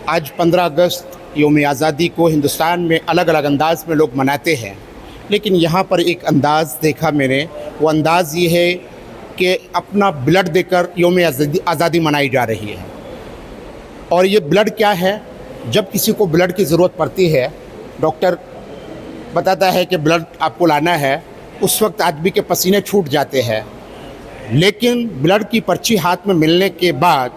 आज 15 अगस्त यौम आज़ादी को हिंदुस्तान में अलग अलग अंदाज में लोग मनाते हैं, लेकिन यहाँ पर एक अंदाज़ देखा मैंने। वो अंदाज़ ये है कि अपना ब्लड देकर यौम आज़ादी मनाई जा रही है। और ये ब्लड क्या है? जब किसी को ब्लड की ज़रूरत पड़ती है, डॉक्टर बताता है कि ब्लड आपको लाना है, उस वक्त आदमी के पसीने छूट जाते हैं। लेकिन ब्लड की पर्ची हाथ में मिलने के बाद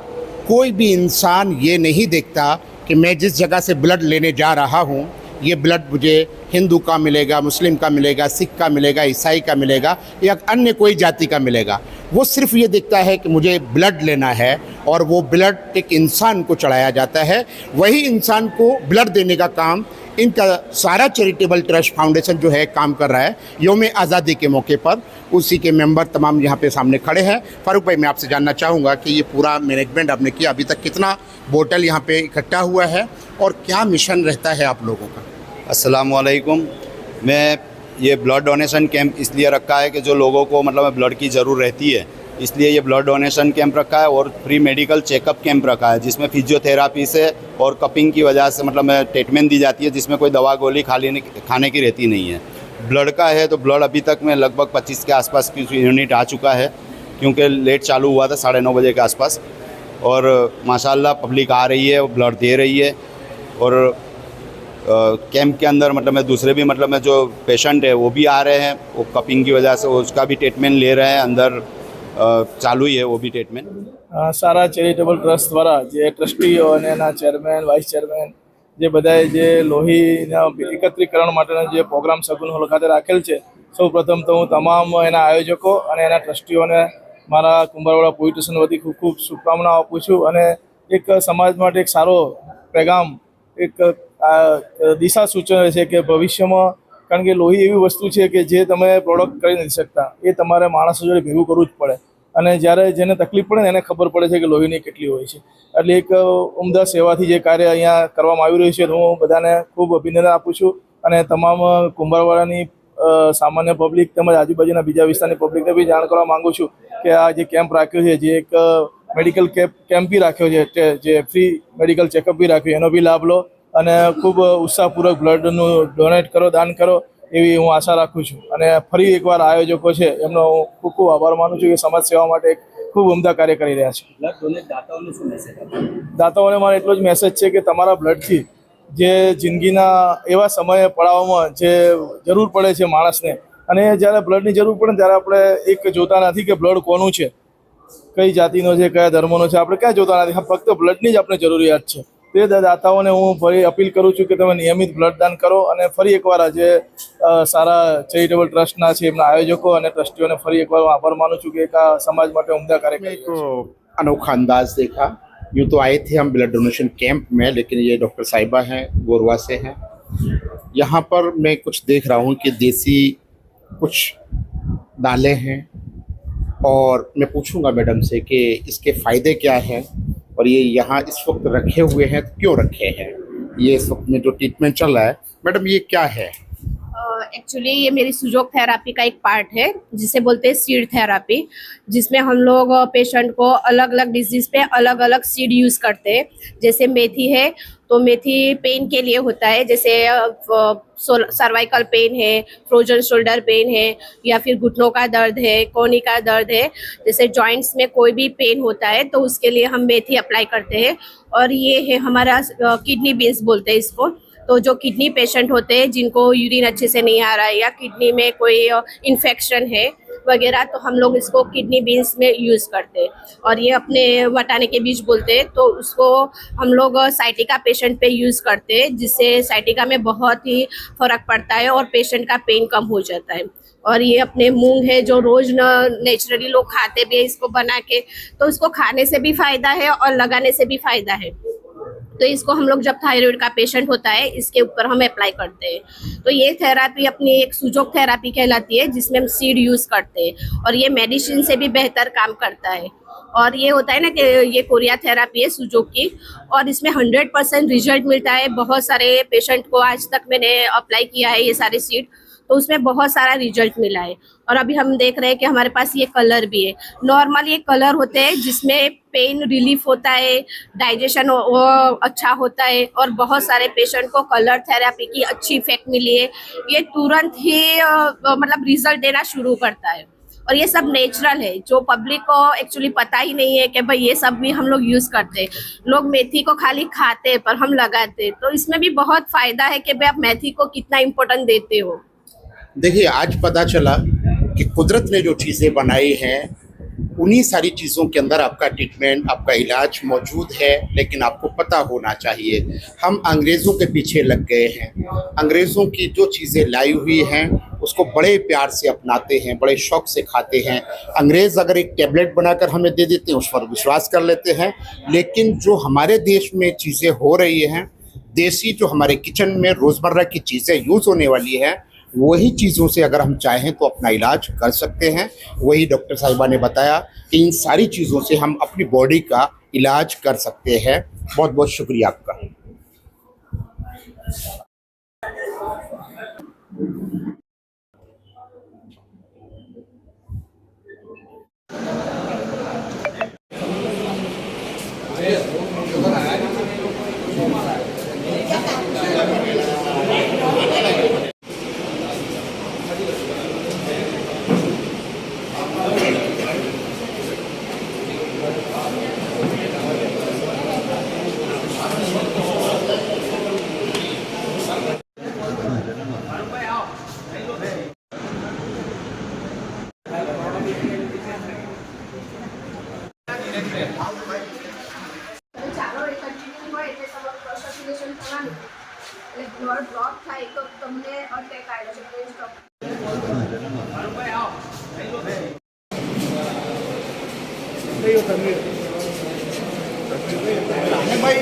कोई भी इंसान ये नहीं देखता कि मैं जिस जगह से ब्लड लेने जा रहा हूँ, ये ब्लड मुझे हिंदू का मिलेगा, मुस्लिम का मिलेगा, सिख का मिलेगा, ईसाई का मिलेगा या अन्य कोई जाति का मिलेगा। वो सिर्फ ये देखता है कि मुझे ब्लड लेना है और वो ब्लड एक इंसान को चढ़ाया जाता है। वही इंसान को ब्लड देने का काम इनका सारा चैरिटेबल ट्रस्ट फाउंडेशन जो है काम कर रहा है यौम आज़ादी के मौके पर। उसी के मेंबर तमाम यहाँ पे सामने खड़े हैं। फारूक भाई, मैं आपसे जानना चाहूँगा कि ये पूरा मैनेजमेंट आपने किया, अभी तक कितना बोतल यहाँ पे इकट्ठा हुआ है और क्या मिशन रहता है आप लोगों का? अस्सलाम वालेकुम। मैं ये ब्लड डोनेशन कैंप इसलिए रखा है कि जो लोगों को मतलब ब्लड की ज़रूरत रहती है, इसलिए ये ब्लड डोनेशन कैंप रखा है। और फ्री मेडिकल चेकअप कैंप रखा है, जिसमें फिजियोथेरापी से और कपिंग की वजह से मतलब ट्रीटमेंट दी जाती है, जिसमें कोई दवा गोली खाने की रहती नहीं है। ब्लड का है तो ब्लड अभी तक में लगभग 25 के आसपास की यूनिट आ चुका है, क्योंकि लेट चालू हुआ था 9:30 बजे के आसपास। और माशाल्लाह पब्लिक आ रही है, ब्लड दे रही है। और कैंप के अंदर मतलब दूसरे भी मतलब जो पेशेंट है वो भी आ रहे हैं, वो कपिंग की वजह से उसका भी ट्रीटमेंट ले रहे हैं। अंदर चालू ही है वो भी ट्रीटमेंट। सारा चेरिटेबल ट्रस्ट द्वारा જે ટ્રસ્ટીઓ અને એના ચેરમેન, વાઇસ ચેરમેન જે બધાએ જે લોહીના એકત્રીકરણ માટેનો જે પ્રોગ્રામ સગુન હોલ ખાતે રાખેલ છે, સૌ પ્રથમ તો હું તમામ એના આયોજકો અને એના ટ્રસ્ટીઓને મારા કુંભારવાડા પોલીસ સ્ટેશન વતી ખૂબ ખૂબ શુભકામનાઓ આપું છું। અને એક સમાજ માટે એક સારો પેગામ, એક દિશા સૂચન છે કે ભવિષ્યમાં, કારણ કે લોહી એવી વસ્તુ છે કે જે તમે પ્રોડક્ટ કરી નથી શકતા, એ તમારે માણસો જોડે ભેગું કરવું જ પડે। અને જ્યારે જેને તકલીફ પડે ને એને ખબર પડે છે કે લોહીની કેટલી હોય છે। એટલે એક ઉમદા સેવાથી જે કાર્ય અહીંયા કરવામાં આવી રહ્યું છે, હું બધાને ખૂબ અભિનંદન આપું છું। અને તમામ કુંભારવાડાની સામાન્ય પબ્લિક તેમજ આજુબાજુના બીજા વિસ્તારની પબ્લિકને બી જાણ કરવા માગું છું કે આ જે કેમ્પ રાખ્યો છે, જે એક મેડિકલ કેમ્પ બી રાખ્યો છે, જે ફ્રી મેડિકલ ચેકઅપ બી રાખ્યું, એનો બી લાભ લો અને ખૂબ ઉત્સાહપૂર્વક બ્લડનું ડોનેટ કરો, દાન કરો, એવી હું આશા રાખું છું। અને ફરી એકવાર આયોજકો છે એમનો હું ખૂબ ખૂબ આભાર માનું છું કે સમાજ સેવા માટે એક ખૂબ ઉમદા કાર્ય કરી રહ્યા છે। દાતાઓને મારો એટલો જ મેસેજ છે કે તમારા બ્લડથી જે જિંદગીના એવા સમયે પડાવવામાં જે જરૂર પડે છે માણસને, અને જ્યારે બ્લડની જરૂર પડે ત્યારે આપણે એક જોતા નથી કે બ્લડ કોનું છે, કઈ જાતિનો છે, કયા ધર્મનો છે, આપણે ક્યાં જોતા નથી, ફક્ત બ્લડની જ આપણે જરૂરિયાત છે। તે દાતાઓને હું ફરી અપીલ કરું છું કે તમે નિયમિત બ્લડ દાન કરો। અને ફરી એકવાર આજે સારા ચેરિટેબલ ટ્રસ્ટના છે એમના આયોજકો અને ટ્રસ્ટીઓને ફરી એકવાર હું આભાર માનું છું કે એક આ સમાજ માટે ઉમદા કાર્ય કરી રહ્યા છે। अनोखा अंदाज देखा। यूँ तो आए थे हम ब्लड डोनेशन कैंप में, लेकिन ये डॉक्टर साहिबा हैं, गोरवा से हैं। यहाँ पर मैं कुछ देख रहा हूँ कि देसी कुछ दालें हैं, और मैं पूछूंगा मैडम से कि इसके फ़ायदे क्या हैं और ये यहाँ इस वक्त रखे हुए हैं तो क्यों रखे हैं। ये इस वक्त में जो ट्रीटमेंट चल रहा है, मैडम ये क्या है? एक्चुअली ये मेरी सुजोग थेरापी का एक पार्ट है, जिसे बोलते हैं सीड थेरापी, जिसमें हम लोग पेशेंट को अलग अलग डिजीज़ पे अलग अलग सीड यूज़ करते हैं। जैसे मेथी है तो मेथी पेन के लिए होता है, जैसे सर्वाइकल पेन है, फ्रोजन शोल्डर पेन है, या फिर घुटनों का दर्द है, कोहनी का दर्द है, जैसे जॉइंट्स में कोई भी पेन होता है तो उसके लिए हम मेथी अप्लाई करते हैं। और ये है हमारा किडनी बीन्स बोलते हैं इसको। तो जो किडनी पेशेंट होते हैं जिनको यूरिन अच्छे से नहीं आ रहा है या किडनी में कोई इन्फेक्शन है वगैरह, तो हम लोग इसको किडनी बीन्स में यूज़ करते हैं। और ये अपने वटाने के बीज बोलते हैं, तो उसको हम लोग साइटिका पेशेंट पे यूज़ करते हैं, जिससे साइटिका में बहुत ही फ़र्क पड़ता है और पेशेंट का पेन कम हो जाता है। और ये अपने मूंग है जो रोज़ नेचुरली लोग खाते भी है इसको बना के, तो इसको खाने से भी फ़ायदा है और लगाने से भी फ़ायदा है। तो इसको हम लोग जब थायराइड का पेशेंट होता है इसके ऊपर हम अप्लाई करते हैं। तो ये थेरापी अपनी एक सुजोग थेरापी कहलाती है, जिसमें हम सीड यूज़ करते हैं और ये मेडिसिन से भी बेहतर काम करता है। और ये होता है ना कि ये कोरिया थेरापी है सुजोग की, और इसमें 100% रिजल्ट मिलता है। बहुत सारे पेशेंट को आज तक मैंने अप्लाई किया है ये सारे सीड, तो उसमें बहुत सारा रिजल्ट मिला है। और अभी हम देख रहे हैं कि हमारे पास ये कलर भी है। नॉर्मल ये कलर होते हैं जिसमें पेन रिलीफ होता है, डाइजेशन वो अच्छा होता है, और बहुत सारे पेशेंट को कलर थेरेपी की अच्छी इफेक्ट मिली है। ये तुरंत ही मतलब रिजल्ट देना शुरू करता है, और ये सब नेचुरल है, जो पब्लिक को एक्चुअली पता ही नहीं है कि भाई ये सब भी हम लोग यूज करते हैं। लोग मेथी को खाली खाते हैं पर हम लगाते हैं, तो इसमें भी बहुत फायदा है कि भाई आप मेथी को कितना इम्पोर्टेंट देते हो। देखिए, आज पता चला कि कुदरत ने जो चीज़ें बनाई हैं उन्हीं सारी चीज़ों के अंदर आपका ट्रीटमेंट, आपका इलाज मौजूद है, लेकिन आपको पता होना चाहिए। हम अंग्रेज़ों के पीछे लग गए हैं, अंग्रेज़ों की जो चीज़ें लाई हुई हैं उसको बड़े प्यार से अपनाते हैं, बड़े शौक़ से खाते हैं। अंग्रेज़ अगर एक टैबलेट बनाकर हमें दे देते हैं उस पर विश्वास कर लेते हैं, लेकिन जो हमारे देश में चीज़ें हो रही हैं, देसी जो हमारे किचन में रोज़मर्रा की चीज़ें यूज़ होने वाली हैं, वही चीज़ों से अगर हम चाहें तो अपना इलाज कर सकते हैं। वही डॉक्टर साहिबा ने बताया कि इन सारी चीज़ों से हम अपनी बॉडी का इलाज कर सकते हैं। बहुत बहुत शुक्रिया आपका। બ્લડ ડ્રોપ થાય તો તમને અટેક આવે છે, બ્રેન સ્ટ્રોક। ભાઈ